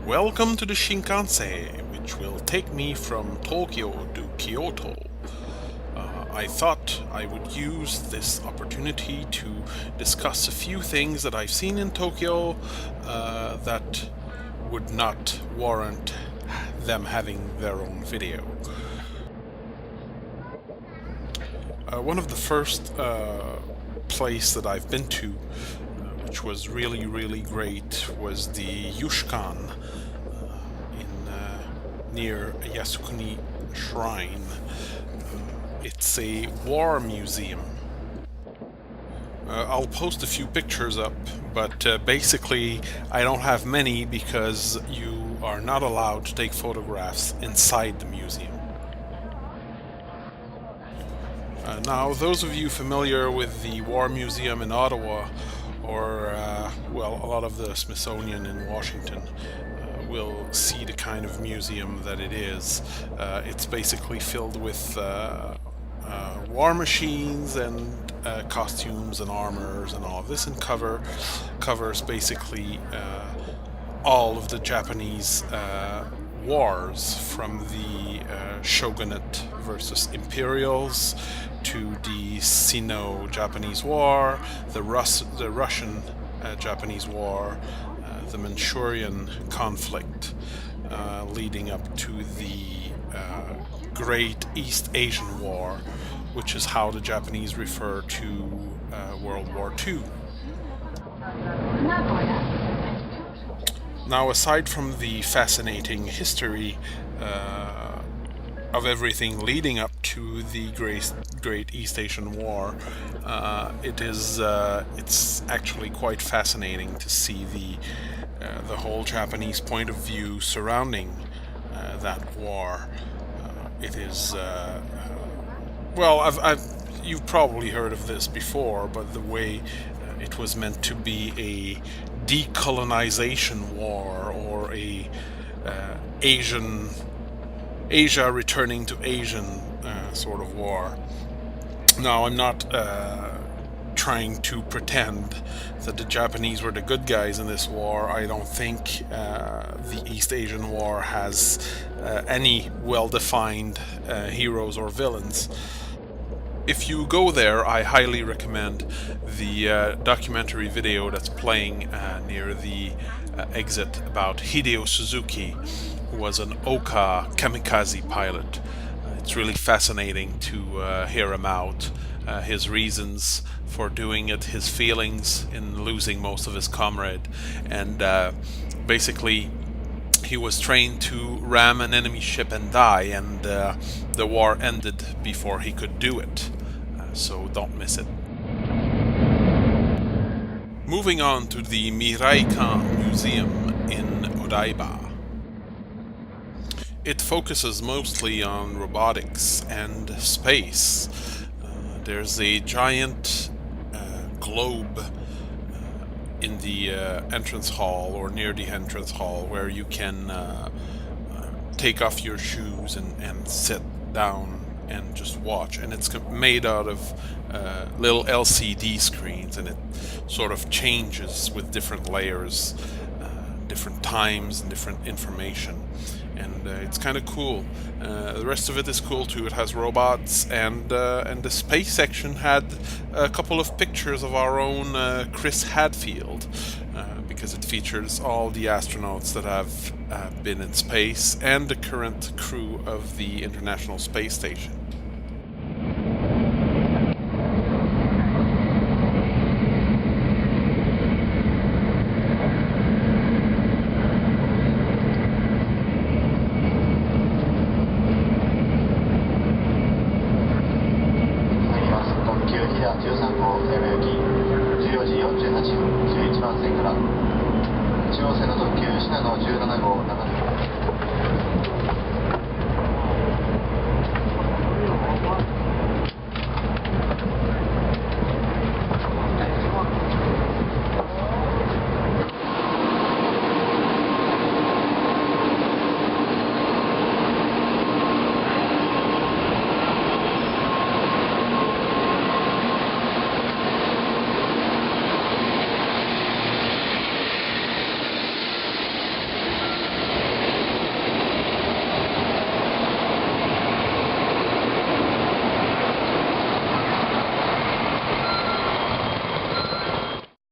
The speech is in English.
Welcome to the Shinkansen, which will take me from Tokyo to Kyoto. I thought I would use this opportunity to discuss a few things that I've seen in Tokyo that would not warrant them having their own video. One of the first place that I've been to, which was really great, was the Yushkan near Yasukuni Shrine. It's a war museum. I'll post a few pictures up, but basically I don't have many because you are not allowed to take photographs inside the museum. Now, those of you familiar with the War Museum in Ottawa, or, well, a lot of the Smithsonian in Washington, will see the kind of museum that it is. It's basically filled with war machines and costumes and armors and all of this, and covers basically all of the Japanese wars, from the shogunate versus imperials to the Sino-Japanese War, the Russian Japanese War, the Manchurian conflict, leading up to the Great East Asian War, which is how the Japanese refer to World War II. Now, aside from the fascinating history of everything leading up to the Great East Asian War, it's actually quite fascinating to see the whole Japanese point of view surrounding that war. It is well, you've probably heard of this before, but the way it was meant to be a decolonization war, or a Asia returning to Asian sort of war. Now, I'm not trying to pretend that the Japanese were the good guys in this war. I don't think the East Asian War has any well-defined heroes or villains. If you go there, I highly recommend the documentary video that's playing near the exit about Hideo Suzuki, who was an Oka kamikaze pilot. It's really fascinating to hear him out, his reasons for doing it, his feelings in losing most of his comrade, and basically he was trained to ram an enemy ship and die, and the war ended before he could do it. So don't miss it. Moving on to the Miraikan Museum in Odaiba. It focuses mostly on robotics and space. There's a giant globe in the entrance hall, or near the entrance hall, where you can take off your shoes and sit down and just watch, and it's made out of little LCD screens, and it sort of changes with different layers, different times and different information, and it's kind of cool. The rest of it is cool too. It has robots, and the space section had a couple of pictures of our own Chris Hadfield, because it features all the astronauts that have been in space and the current crew of the International Space Station.